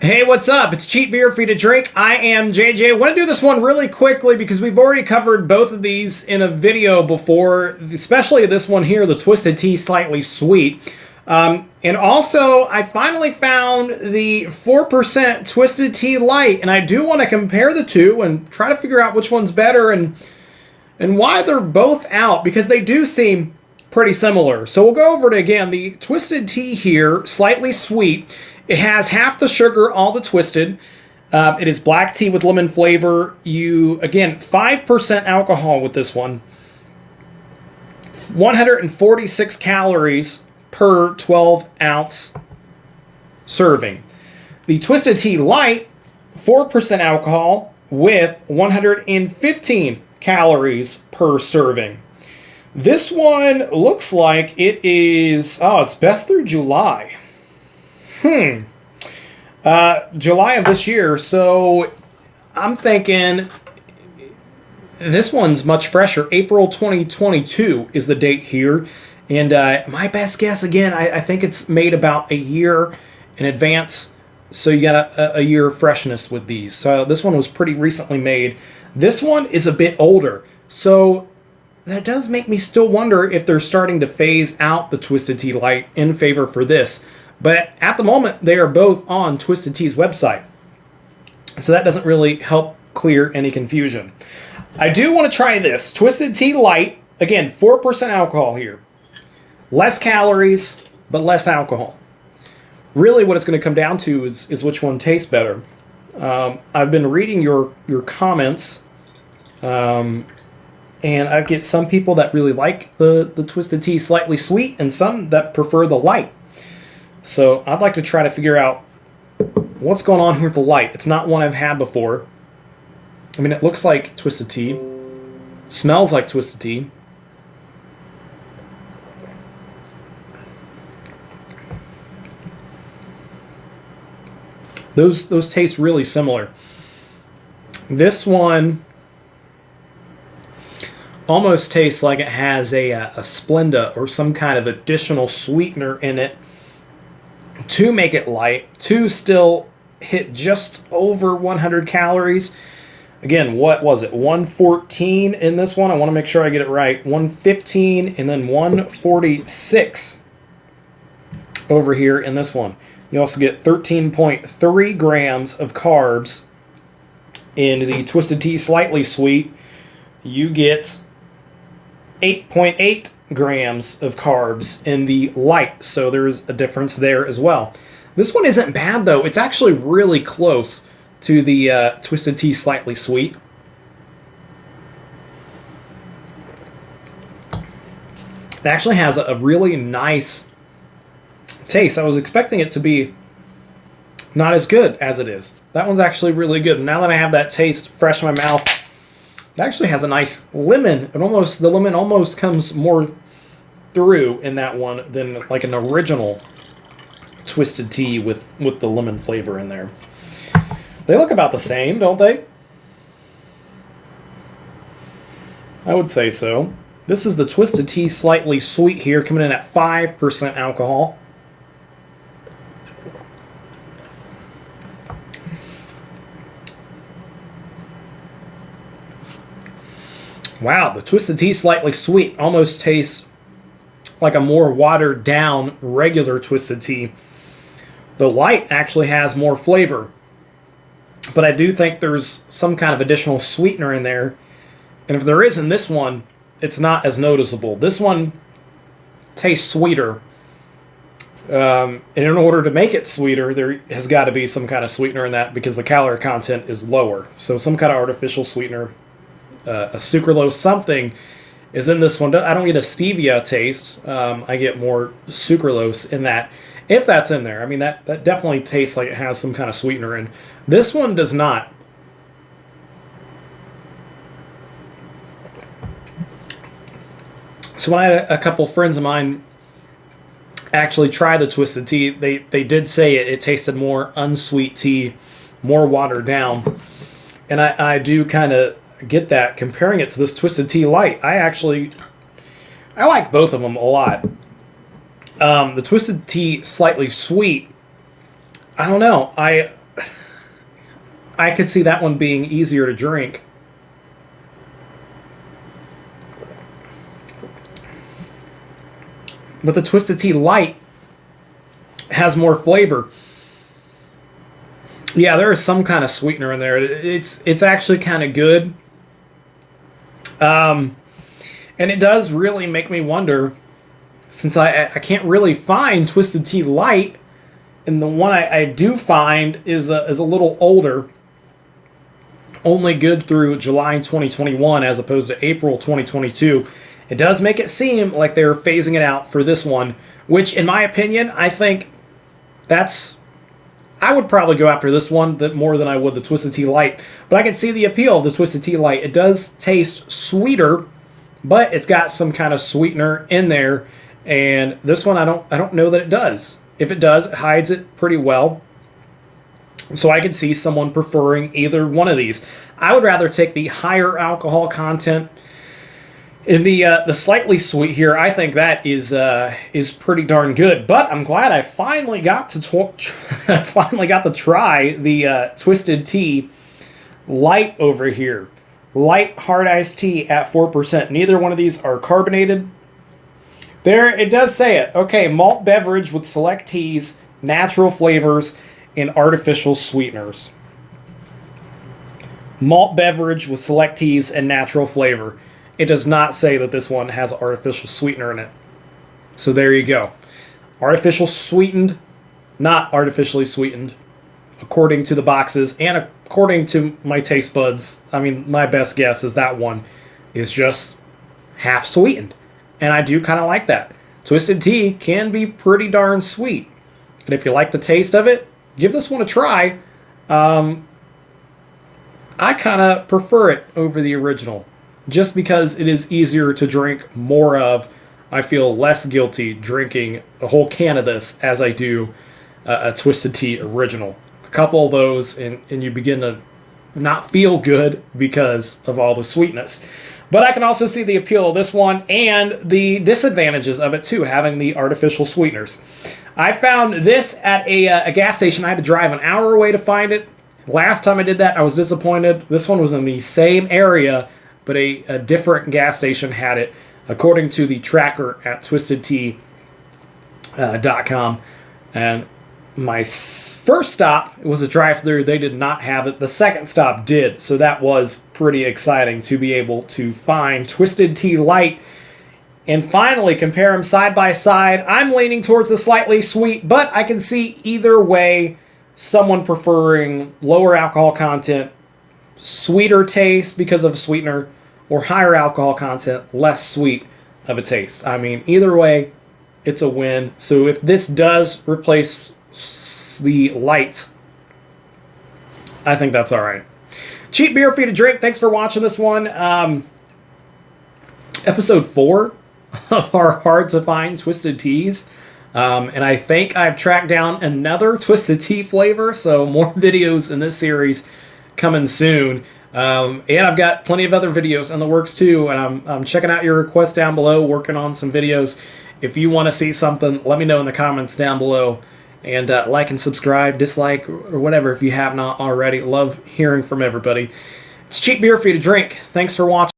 Hey, what's up? It's Cheap Beer for you to drink. I am JJ. I want to do this one really quickly because we've already covered both of these in a video before, especially this one here, the Twisted Tea Slightly Sweet. And also, I finally found the 4% Twisted Tea Light, and I do want to compare the two and try to figure out which one's better and why they're both out, because they do seem pretty similar. So we'll go over it again. The Twisted Tea here, Slightly Sweet. It has half the sugar, all the twisted. It is black tea with lemon flavor. Again, 5% alcohol with this one. 146 calories per 12-ounce serving. The Twisted Tea Light, 4% alcohol with 115 calories per serving. This one looks like it is, it's best through July. July of this year, so I'm thinking this one's much fresher. April 2022 is the date here, and my best guess, again, I think it's made about a year in advance, so you got a year of freshness with these. So this one was pretty recently made. This one is a bit older, so that does make me still wonder if they're starting to phase out the Twisted Tea Light in favor for this. But at the moment, they are both on Twisted Tea's website. So that doesn't really help clear any confusion. I do want to try this. Twisted Tea Light. Again, 4% alcohol here. Less calories, but less alcohol. Really what it's going to come down to is which one tastes better. I've been reading your comments. And I get some people that really like the Twisted Tea Slightly Sweet and some that prefer the light. So I'd like to try to figure out what's going on here with the light. It's not one I've had before. I mean, it looks like Twisted Tea. Smells like Twisted Tea. Those taste really similar. This one almost tastes like it has a Splenda or some kind of additional sweetener in it to make it light, to still hit just over 100 calories. Again, what was it? 114 in this one. I want to make sure I get it right. 115 and then 146 over here in this one. You also get 13.3 grams of carbs in the Twisted Tea Slightly Sweet. You get 8.8 grams of carbs in the light, so there's a difference there as well. This one isn't bad, though. It's actually really close to the Twisted Tea Slightly Sweet. It actually has a really nice taste. I was expecting it to be not as good as it is. That one's actually really good. Now that I have that taste fresh in my mouth, it actually has a nice lemon. The lemon almost comes more through in that one than like an original Twisted Tea with the lemon flavor in there. They look about the same, don't they? I would say so. This is the Twisted Tea Slightly Sweet here, coming in at 5% alcohol. Wow, the Twisted Tea Slightly Sweet almost tastes like a more watered down regular Twisted Tea. The light actually has more flavor, but I do think there's some kind of additional sweetener in there. And if there is in this one, it's not as noticeable. This one tastes sweeter. And in order to make it sweeter, there has got to be some kind of sweetener in that because the calorie content is lower. So some kind of artificial sweetener, a sucralose, something is in this one. I don't get a stevia taste. I get more sucralose in that, if that's in there. I mean, that definitely tastes like it has some kind of sweetener in. This one does not. So when I had a couple friends of mine actually try the Twisted Tea, they did say it tasted more unsweet tea, more watered down. And I do kind of get that comparing it to this Twisted Tea Light. I like both of them a lot. The Twisted Tea Slightly Sweet, I don't know. I could see that one being easier to drink. But the Twisted Tea Light has more flavor. Yeah, there is some kind of sweetener in there. It's actually kind of good. And it does really make me wonder, since I can't really find Twisted Tea Light, and the one I do find is a little older, only good through July 2021 as opposed to April 2022. It does make it seem like they're phasing it out for this one, which in my opinion, I think I would probably go after this one more than I would the Twisted Tea Light. But I can see the appeal of the Twisted Tea Light. It does taste sweeter, but it's got some kind of sweetener in there. And this one, I don't know that it does. If it does, it hides it pretty well. So I could see someone preferring either one of these. I would rather take the higher alcohol content. In the slightly sweet here, I think that is pretty darn good. But I'm glad I finally got to try the Twisted Tea Light over here. Light hard iced tea at 4%. Neither one of these are carbonated. There, it does say it. Okay, malt beverage with select teas, natural flavors, and artificial sweeteners. Malt beverage with select teas and natural flavor. It does not say that this one has artificial sweetener in it. So there you go. Artificial sweetened, not artificially sweetened, according to the boxes and according to my taste buds. I mean, my best guess is that one is just half sweetened. And I do kind of like that. Twisted tea can be pretty darn sweet. And if you like the taste of it, give this one a try. I kind of prefer it over the original. Just because it is easier to drink more of. I feel less guilty drinking a whole can of this as I do a Twisted Tea original. A couple of those and you begin to not feel good because of all the sweetness. But I can also see the appeal of this one and the disadvantages of it too, having the artificial sweeteners. I found this at a gas station. I had to drive an hour away to find it. Last time I did that, I was disappointed. This one was in the same area, but a different gas station had it, according to the tracker at twistedtea.com. And my first stop was a drive-thru. They did not have it. The second stop did, so that was pretty exciting to be able to find Twisted Tea Light and finally compare them side by side. I'm leaning towards the slightly sweet, but I can see either way someone preferring lower alcohol content, sweeter taste because of sweetener, or higher alcohol content, less sweet of a taste. I mean, either way, it's a win. So if this does replace the light, I think that's all right. Cheap beer for you to drink. Thanks for watching this one. Episode 4 of our hard to find Twisted Teas. And I think I've tracked down another Twisted Tea flavor, so more videos in this series coming soon. And I've got plenty of other videos in the works too, and I'm checking out your requests down below, working on some videos. If you want to see something, let me know in the comments down below. And like and subscribe, dislike, or whatever if you have not already. Love hearing from everybody. It's cheap beer for you to drink. Thanks for watching.